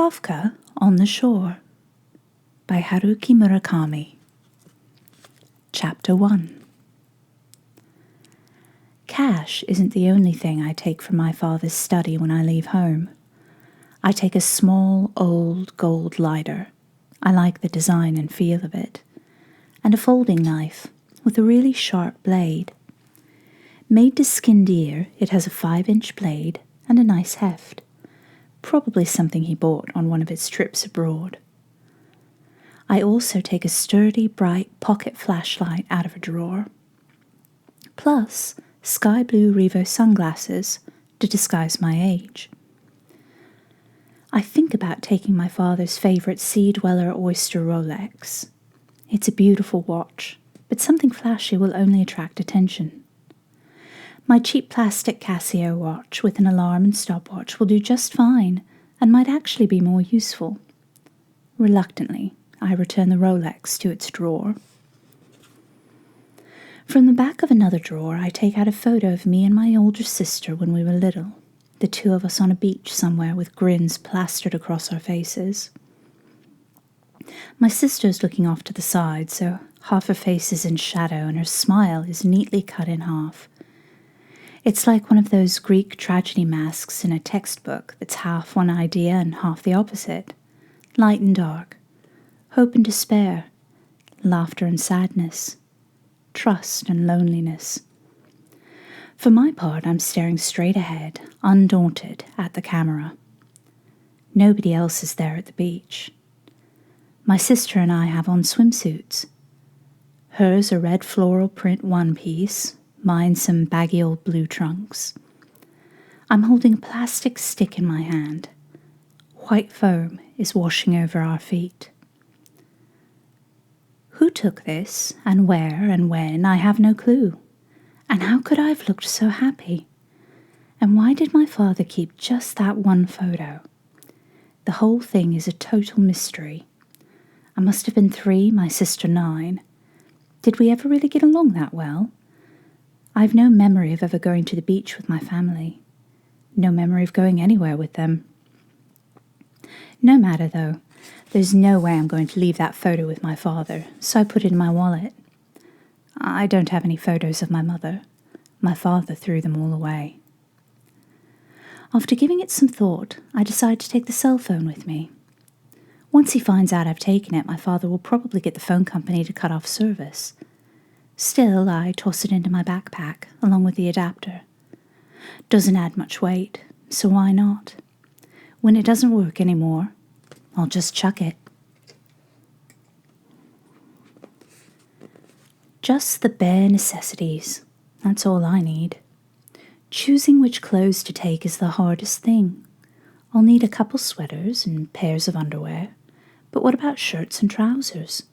KAFKA on the Shore by Haruki Murakami. Chapter 1. Cash isn't the only thing I take from my father's study when I leave home. I take a small, old gold lighter. I like the design and feel of it. And a folding knife with a really sharp blade. Made to skin deer, it has a 5-inch blade and a nice heft. Probably something he bought on one of his trips abroad. I also take a sturdy, bright pocket flashlight out of a drawer. Plus, sky blue Revo sunglasses to disguise my age. I think about taking my father's favourite Sea Dweller Oyster Rolex. It's a beautiful watch, but something flashy will only attract attention. My cheap plastic Casio watch with an alarm and stopwatch will do just fine and might actually be more useful. Reluctantly, I return the Rolex to its drawer. From the back of another drawer, I take out a photo of me and my older sister when we were little, the two of us on a beach somewhere with grins plastered across our faces. My sister is looking off to the side, so half her face is in shadow and her smile is neatly cut in half. It's like one of those Greek tragedy masks in a textbook that's half one idea and half the opposite. Light and dark, hope and despair, laughter and sadness, trust and loneliness. For my part, I'm staring straight ahead, undaunted, at the camera. Nobody else is there at the beach. My sister and I have on swimsuits. Hers a red floral print one-piece, mine some baggy old blue trunks. I'm holding a plastic stick in my hand. White foam is washing over our feet. Who took this, and where, and when, I have no clue. And how could I have looked so happy? And why did my father keep just that one photo? The whole thing is a total mystery. I must have been 3, my sister 9. Did we ever really get along that well? I've no memory of ever going to the beach with my family. No memory of going anywhere with them. No matter, though. There's no way I'm going to leave that photo with my father, so I put it in my wallet. I don't have any photos of my mother. My father threw them all away. After giving it some thought, I decide to take the cell phone with me. Once he finds out I've taken it, my father will probably get the phone company to cut off service. Still, I toss it into my backpack, along with the adapter. Doesn't add much weight, so why not? When it doesn't work anymore, I'll just chuck it. Just the bare necessities. That's all I need. Choosing which clothes to take is the hardest thing. I'll need a couple sweaters and pairs of underwear. But what about shirts and trousers?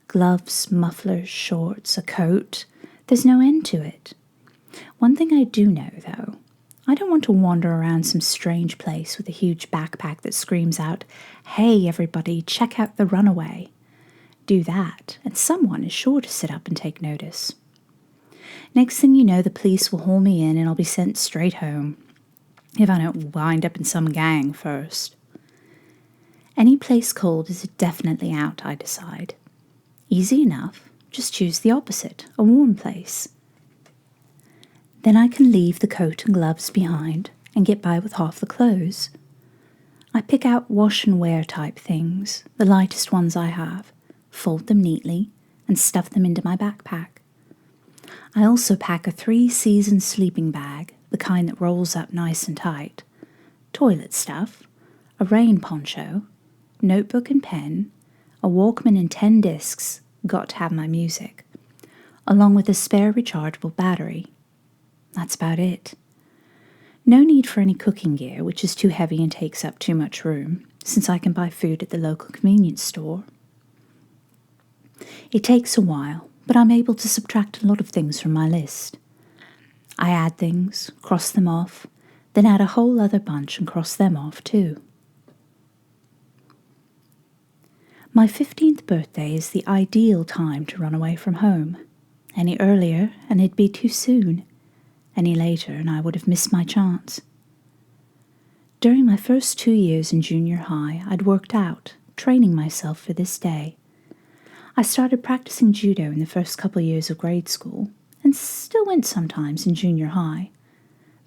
Gloves, mufflers, shorts, a coat. There's no end to it. One thing I do know, though, I don't want to wander around some strange place with a huge backpack that screams out, "Hey, everybody, check out the runaway." Do that, and someone is sure to sit up and take notice. Next thing you know, the police will haul me in and I'll be sent straight home, if I don't wind up in some gang first. Any place cold is definitely out, I decide. Easy enough, just choose the opposite, a warm place. Then I can leave the coat and gloves behind and get by with half the clothes. I pick out wash and wear type things, the lightest ones I have, fold them neatly, and stuff them into my backpack. I also pack a 3-season sleeping bag, the kind that rolls up nice and tight, toilet stuff, a rain poncho, notebook and pen, a Walkman and 10 discs, got to have my music, along with a spare rechargeable battery. That's about it. No need for any cooking gear, which is too heavy and takes up too much room, since I can buy food at the local convenience store. It takes a while, but I'm able to subtract a lot of things from my list. I add things, cross them off, then add a whole other bunch and cross them off too. My 15th birthday is the ideal time to run away from home. Any earlier, and it'd be too soon. Any later, and I would have missed my chance. During my first 2 years in junior high, I'd worked out, training myself for this day. I started practicing judo in the first couple of years of grade school, and still went sometimes in junior high,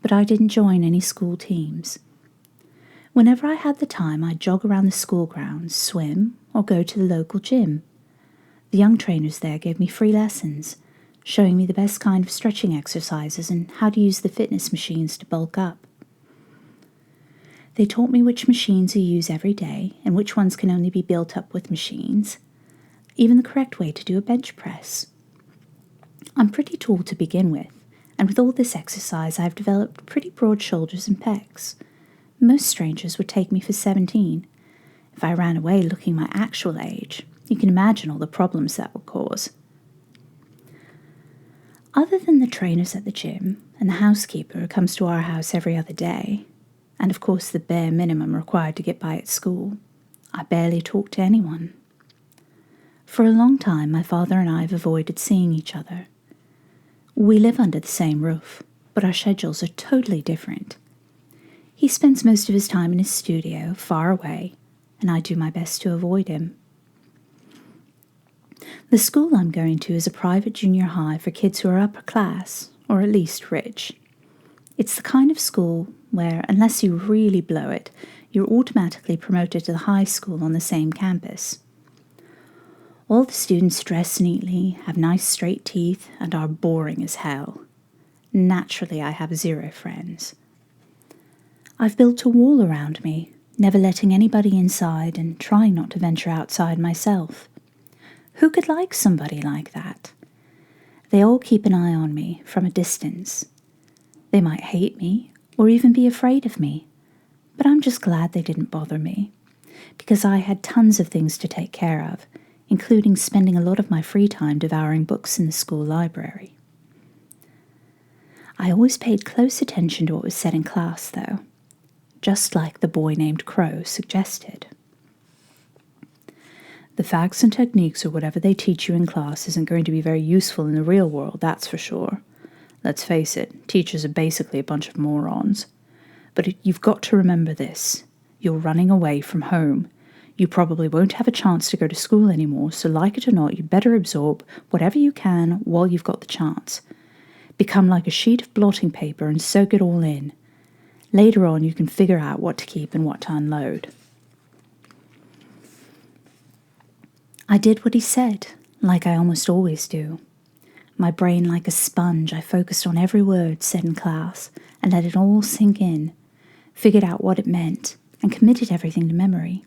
but I didn't join any school teams. Whenever I had the time, I'd jog around the school grounds, swim, or go to the local gym. The young trainers there gave me free lessons, showing me the best kind of stretching exercises and how to use the fitness machines to bulk up. They taught me which machines you use every day and which ones can only be built up with machines, even the correct way to do a bench press. I'm pretty tall to begin with, and with all this exercise I've developed pretty broad shoulders and pecs. Most strangers would take me for 17. If I ran away looking my actual age, you can imagine all the problems that would cause. Other than the trainers at the gym and the housekeeper who comes to our house every other day, and of course the bare minimum required to get by at school, I barely talk to anyone. For a long time, my father and I have avoided seeing each other. We live under the same roof, but our schedules are totally different. He spends most of his time in his studio, far away, and I do my best to avoid him. The school I'm going to is a private junior high for kids who are upper class, or at least rich. It's the kind of school where, unless you really blow it, you're automatically promoted to the high school on the same campus. All the students dress neatly, have nice straight teeth, and are boring as hell. Naturally, I have 0 friends. I've built a wall around me, never letting anybody inside and trying not to venture outside myself. Who could like somebody like that? They all keep an eye on me from a distance. They might hate me or even be afraid of me, but I'm just glad they didn't bother me, because I had tons of things to take care of, including spending a lot of my free time devouring books in the school library. I always paid close attention to what was said in class, though, just like the boy named Crow suggested. The facts and techniques or whatever they teach you in class isn't going to be very useful in the real world, that's for sure. Let's face it, teachers are basically a bunch of morons. But you've got to remember this. You're running away from home. You probably won't have a chance to go to school anymore, so like it or not, you better absorb whatever you can while you've got the chance. Become like a sheet of blotting paper and soak it all in. Later on, you can figure out what to keep and what to unload. I did what he said, like I almost always do. My brain like a sponge, I focused on every word said in class and let it all sink in, figured out what it meant, and committed everything to memory.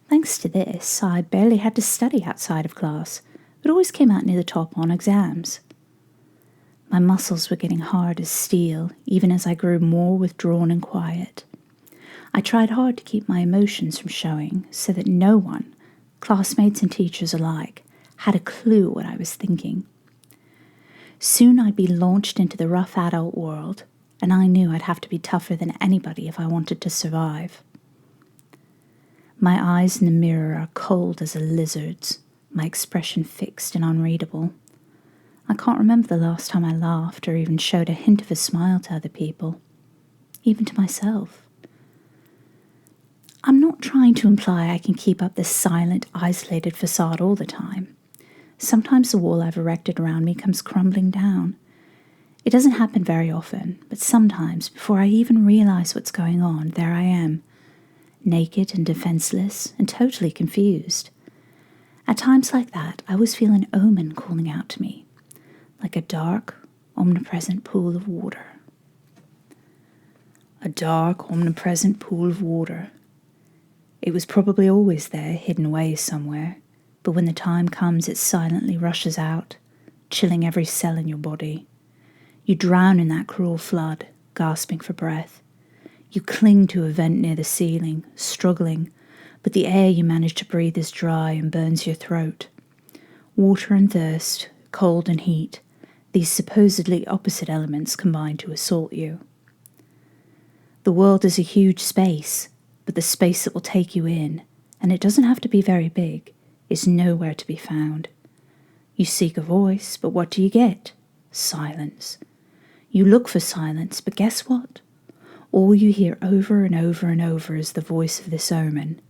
Thanks to this, I barely had to study outside of class, but always came out near the top on exams. My muscles were getting hard as steel, even as I grew more withdrawn and quiet. I tried hard to keep my emotions from showing, so that no one, classmates and teachers alike, had a clue what I was thinking. Soon I'd be launched into the rough adult world, and I knew I'd have to be tougher than anybody if I wanted to survive. My eyes in the mirror are cold as a lizard's, my expression fixed and unreadable. I can't remember the last time I laughed or even showed a hint of a smile to other people, even to myself. I'm not trying to imply I can keep up this silent, isolated facade all the time. Sometimes the wall I've erected around me comes crumbling down. It doesn't happen very often, but sometimes, before I even realize what's going on, there I am, naked and defenseless and totally confused. At times like that, I always feel an omen calling out to me, like a dark, omnipresent pool of water. A dark, omnipresent pool of water. It was probably always there, hidden away somewhere, but when the time comes, it silently rushes out, chilling every cell in your body. You drown in that cruel flood, gasping for breath. You cling to a vent near the ceiling, struggling, but the air you manage to breathe is dry and burns your throat. Water and thirst, cold and heat, these supposedly opposite elements combine to assault you. The world is a huge space, but the space that will take you in, and it doesn't have to be very big, is nowhere to be found. You seek a voice, but what do you get? Silence. You look for silence, but guess what? All you hear over and over and over is the voice of this omen.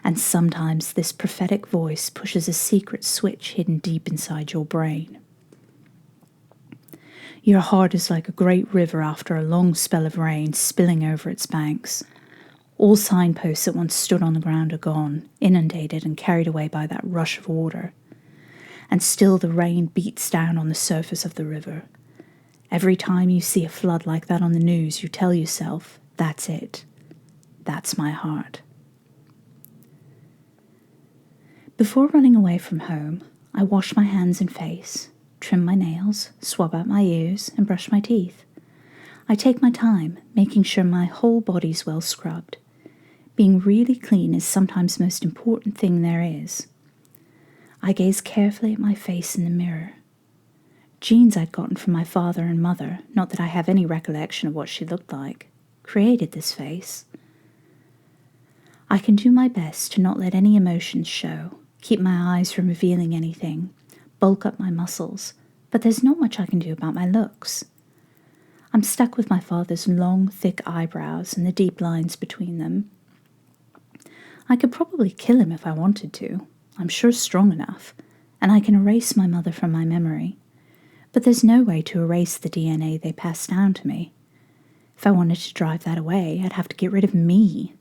And sometimes this prophetic voice pushes a secret switch hidden deep inside your brain. Your heart is like a great river after a long spell of rain spilling over its banks. All signposts that once stood on the ground are gone, inundated and carried away by that rush of water. And still the rain beats down on the surface of the river. Every time you see a flood like that on the news, you tell yourself, that's it. That's my heart. Before running away from home, I wash my hands and face, trim my nails, swab out my ears, and brush my teeth. I take my time, making sure my whole body's well scrubbed. Being really clean is sometimes the most important thing there is. I gaze carefully at my face in the mirror. Genes I'd gotten from my father and mother, not that I have any recollection of what she looked like, created this face. I can do my best to not let any emotions show, keep my eyes from revealing anything, bulk up my muscles, but there's not much I can do about my looks. I'm stuck with my father's long, thick eyebrows and the deep lines between them. I could probably kill him if I wanted to. I'm sure strong enough, and I can erase my mother from my memory. But there's no way to erase the DNA they passed down to me. If I wanted to drive that away, I'd have to get rid of me.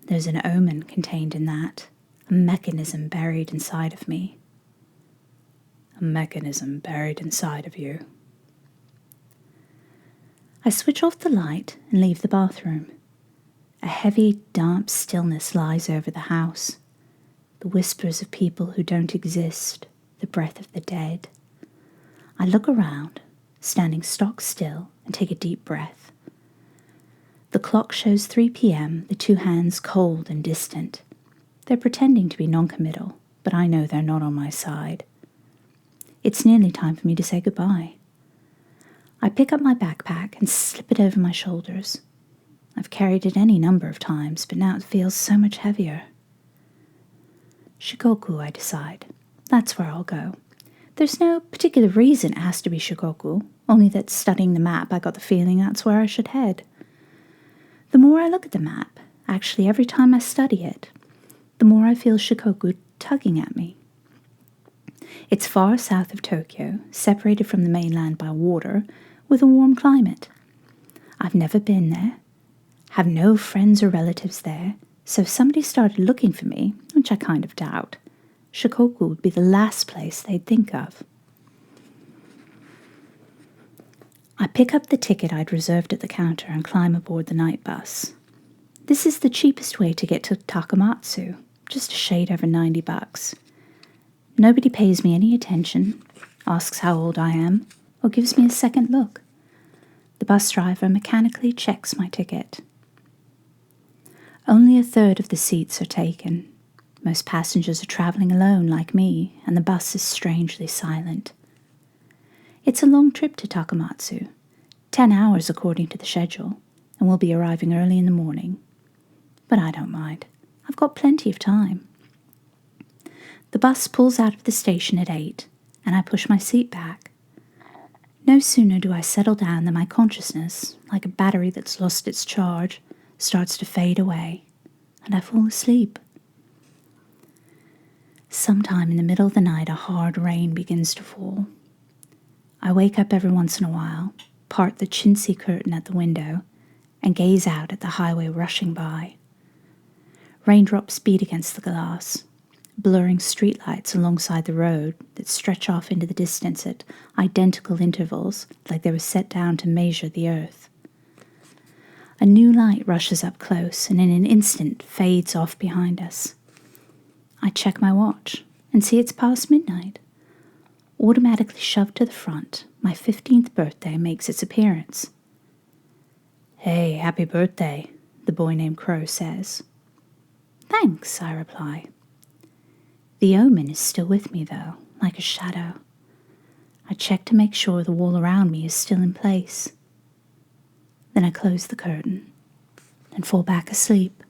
There's an omen contained in that, a mechanism buried inside of me. A mechanism buried inside of you. I switch off the light and leave the bathroom. A heavy, damp stillness lies over the house. The whispers of people who don't exist, the breath of the dead. I look around, standing stock still, and take a deep breath. The clock shows 3 p.m., the two hands cold and distant. They're pretending to be non-committal, but I know they're not on my side. It's nearly time for me to say goodbye. I pick up my backpack and slip it over my shoulders. I've carried it any number of times, but now it feels so much heavier. Shikoku, I decide. That's where I'll go. There's no particular reason it has to be Shikoku, only that studying the map I got the feeling that's where I should head. The more I look at the map, actually every time I study it, the more I feel Shikoku tugging at me. It's far south of Tokyo, separated from the mainland by water, with a warm climate. I've never been there, have no friends or relatives there, so if somebody started looking for me, which I kind of doubt, Shikoku would be the last place they'd think of. I pick up the ticket I'd reserved at the counter and climb aboard the night bus. This is the cheapest way to get to Takamatsu, just a shade over $90. Nobody pays me any attention, asks how old I am, or gives me a second look. The bus driver mechanically checks my ticket. Only a third of the seats are taken. Most passengers are traveling alone like me, and the bus is strangely silent. It's a long trip to Takamatsu, 10 hours according to the schedule, and we'll be arriving early in the morning. But I don't mind. I've got plenty of time. The bus pulls out of the station at 8, and I push my seat back. No sooner do I settle down than my consciousness, like a battery that's lost its charge, starts to fade away, and I fall asleep. Sometime in the middle of the night, a hard rain begins to fall. I wake up every once in a while, part the chintzy curtain at the window, and gaze out at the highway rushing by. Raindrops beat against the glass, blurring streetlights alongside the road that stretch off into the distance at identical intervals, like they were set down to measure the earth. A new light rushes up close and in an instant fades off behind us. I check my watch and see it's past midnight. Automatically shoved to the front, my 15th birthday makes its appearance. "Hey, happy birthday," the boy named Crow says. "Thanks," I reply. The omen is still with me, though, like a shadow. I check to make sure the wall around me is still in place. Then I close the curtain and fall back asleep.